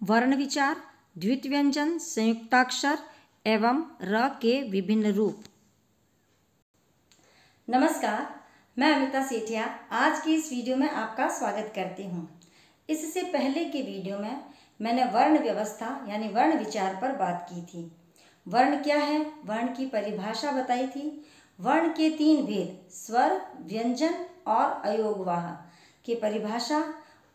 वर्ण विचार, द्वित व्यंजन, संयुक्ताक्षर एवं र के विभिन्न रूप। नमस्कार, मैं अमिता सेठिया आज की इस वीडियो में आपका स्वागत करती हूँ। इससे पहले के वीडियो में मैंने वर्ण व्यवस्था यानी वर्ण विचार पर बात की थी। वर्ण क्या है, वर्ण की परिभाषा बताई थी। वर्ण के 3 भेद स्वर, व्यंजन और अयोगवाह की परिभाषा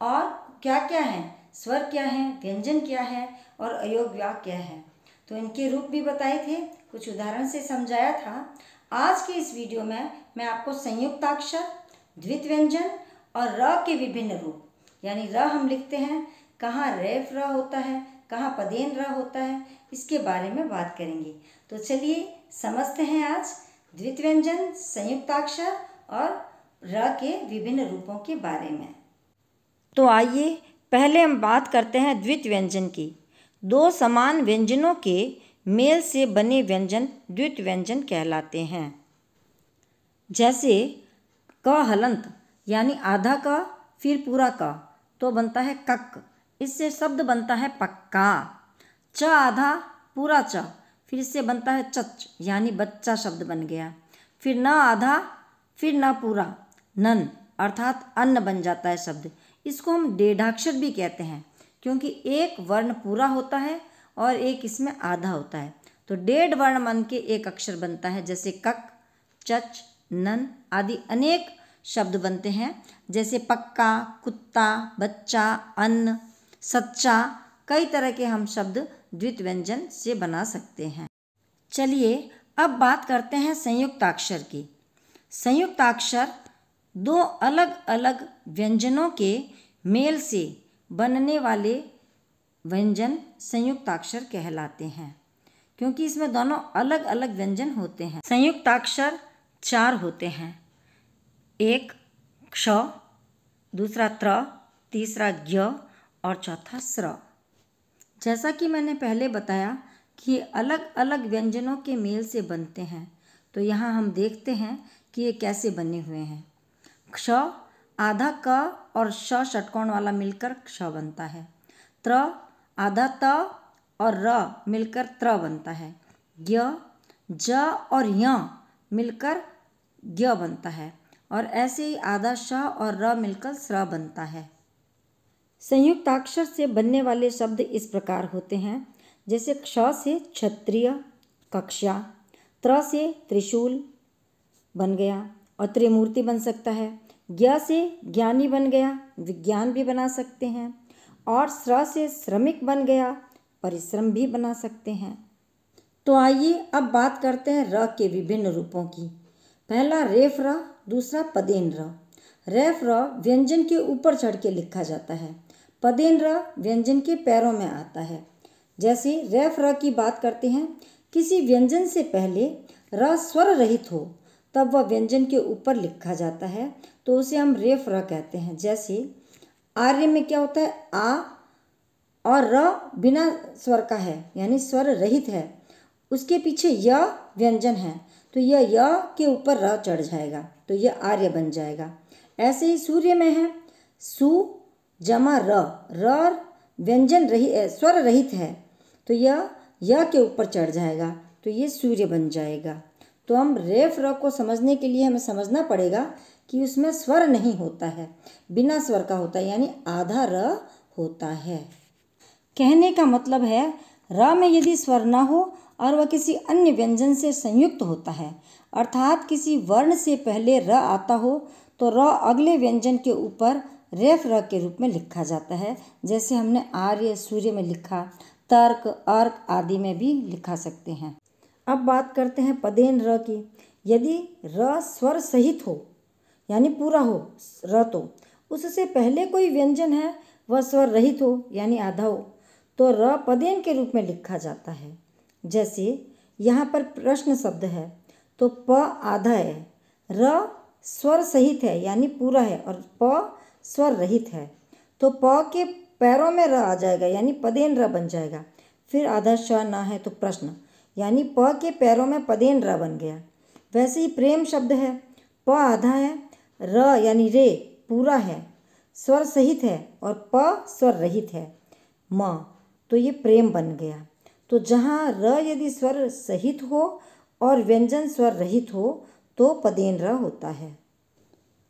और क्या क्या है, स्वर क्या है, व्यंजन क्या है और अयोगवाह क्या है, तो इनके रूप भी बताए थे, कुछ उदाहरण से समझाया था। आज के इस वीडियो में मैं आपको संयुक्ताक्षर, द्वित व्यंजन और र के विभिन्न रूप यानी र हम लिखते हैं, कहाँ रेफ र होता है, कहाँ पदेन र होता है, इसके बारे में बात करेंगे। तो चलिए समझते हैं आज द्वित व्यंजन, संयुक्ताक्षर और र के विभिन्न रूपों के बारे में। तो आइए पहले हम बात करते हैं द्वित व्यंजन की। 2 समान व्यंजनों के मेल से बने व्यंजन द्वित व्यंजन कहलाते हैं। जैसे क हलंत यानी आधा क फिर पूरा क तो बनता है कक, इससे शब्द बनता है पक्का। च आधा पूरा च फिर इससे बनता है चच यानी बच्चा शब्द बन गया। फिर न आधा फिर न पूरा नन अर्थात अन्न बन जाता है शब्द। इसको हम डेढ़ाक्षर भी कहते हैं क्योंकि एक वर्ण पूरा होता है और एक इसमें आधा होता है, तो डेढ़ वर्ण मन के एक अक्षर बनता है। जैसे कक, चच, नन आदि अनेक शब्द बनते हैं। जैसे पक्का, कुत्ता, बच्चा, अन्न, सच्चा, कई तरह के हम शब्द द्वित व्यंजन से बना सकते हैं। चलिए अब बात करते हैं संयुक्ताक्षर की। संयुक्ताक्षर 2 अलग अलग व्यंजनों के मेल से बनने वाले व्यंजन संयुक्ताक्षर कहलाते हैं क्योंकि इसमें दोनों अलग अलग व्यंजन होते हैं। संयुक्ताक्षर 4 होते हैं। एक क्ष, दूसरा त्र, तीसरा ज्ञ और चौथा स्र। जैसा कि मैंने पहले बताया कि अलग अलग व्यंजनों के मेल से बनते हैं, तो यहाँ हम देखते हैं कि ये कैसे बने हुए हैं। क्ष आधा क और श षटकोण वाला मिलकर क्ष बनता है। त्र आधा त और र मिलकर त्र बनता है। ज्ञ ज और य मिलकर ज्ञ बनता है और ऐसे ही आधा श और र मिलकर स्र बनता है। संयुक्ताक्षर से बनने वाले शब्द इस प्रकार होते हैं। जैसे क्ष से क्षत्रिय, कक्षा, त्र से त्रिशूल बन गया और त्रिमूर्ति बन सकता है। ज्ञ से ज्ञानी बन गया, विज्ञान भी बना सकते हैं। और स्र से श्रमिक बन गया, परिश्रम भी बना सकते हैं। तो आइए अब बात करते हैं र के विभिन्न रूपों की। पहला रेफ र, दूसरा पदेन र। रेफ र व्यंजन के ऊपर चढ़ के लिखा जाता है। पदेन र व्यंजन के पैरों में आता है। जैसे रेफ र की बात करते हैं, किसी व्यंजन से पहले र स्वर रहित हो तब वह व्यंजन के ऊपर लिखा जाता है, तो उसे हम रेफ र कहते हैं। जैसे आर्य में क्या होता है, आ और र बिना स्वर का है यानी स्वर रहित है, उसके पीछे य व्यंजन है तो यह य के ऊपर र चढ़ जाएगा तो यह आर्य बन जाएगा। ऐसे ही सूर्य में है, सु जमा र व्यंजन स्वर रहित है तो यह य के ऊपर चढ़ जाएगा तो ये सूर्य बन जाएगा। तो हम रेफ र को समझने के लिए हमें समझना पड़ेगा कि उसमें स्वर नहीं होता है, बिना स्वर का होता है यानी आधा र होता है। कहने का मतलब है र में यदि स्वर न हो और वह किसी अन्य व्यंजन से संयुक्त होता है, अर्थात किसी वर्ण से पहले र आता हो, तो र अगले व्यंजन के ऊपर रेफ र के रूप में लिखा जाता है। जैसे हमने आर्य, सूर्य में लिखा, तर्क, अर्क आदि में भी लिखा सकते हैं। अब बात करते हैं पदेन र की। यदि र स्वर सहित हो यानी पूरा हो र, तो उससे पहले कोई व्यंजन है वह स्वर रहित हो यानी आधा हो, तो र पदेन के रूप में लिखा जाता है। जैसे यहाँ पर प्रश्न शब्द है तो प आधा है, र स्वर सहित है यानी पूरा है और प स्वर रहित है, तो प के पैरों में र आ जाएगा यानी पदेन र बन जाएगा। फिर आधा श ना है तो प्रश्न यानी प के पैरों में पदेन र बन गया। वैसे ही प्रेम शब्द है, प आधा है, र यानी रे पूरा है, स्वर सहित है और प स्वर रहित है। म तो ये प्रेम बन गया। तो जहाँ र यदि स्वर सहित हो और व्यंजन स्वर रहित हो तो पदेन र होता है।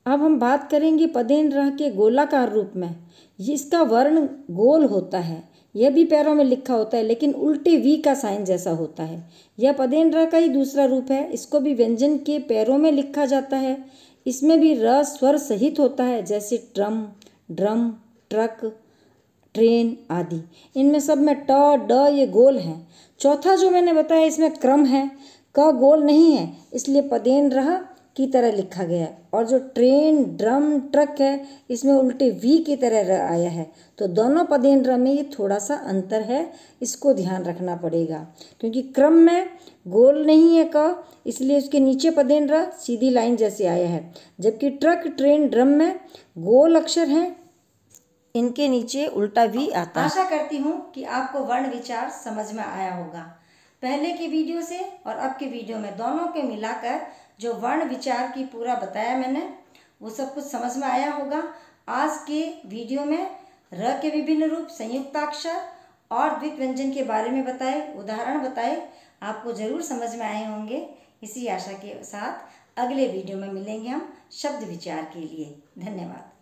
अब हम बात करेंगे पदेन र के गोलाकार रूप में। इसका वर्ण गोल होता है, यह भी पैरों में लिखा होता है लेकिन उल्टे वी का साइन जैसा होता है। यह पदेन र का ही दूसरा रूप है। इसको भी व्यंजन के पैरों में लिखा जाता है। इसमें भी र स्वर सहित होता है, जैसे ट्रम, ड्रम, ट्रक, ट्रेन आदि। इनमें सब में ट ड ये गोल हैं। चौथा जो मैंने बताया इसमें क्रम है, क गोल नहीं है, इसलिए पदेन रह की तरह लिखा गया है। और जो ट्रेन, ड्रम, ट्रक है इसमें उल्टे वी की तरह र आया है। तो दोनों पदेन र में ये थोड़ा सा अंतर है, इसको ध्यान रखना पड़ेगा। क्योंकि क्रम में गोल नहीं है क, इसलिए उसके नीचे पदेन र सीधी लाइन जैसे आया है, जबकि ट्रक, ट्रेन, ड्रम में गोल अक्षर हैं, इनके नीचे उल्टा वी आता है। आशा करती हूँ कि आपको वर्ण विचार समझ में आया होगा। पहले की वीडियो से और अब के वीडियो में दोनों के मिलाकर जो वर्ण विचार की पूरा बताया मैंने, वो सब कुछ समझ में आया होगा। आज के वीडियो में र के विभिन्न रूप, संयुक्ताक्षर और द्वित व्यंजन के बारे में बताए, उदाहरण बताए, आपको जरूर समझ में आए होंगे। इसी आशा के साथ अगले वीडियो में मिलेंगे हम शब्द विचार के लिए। धन्यवाद।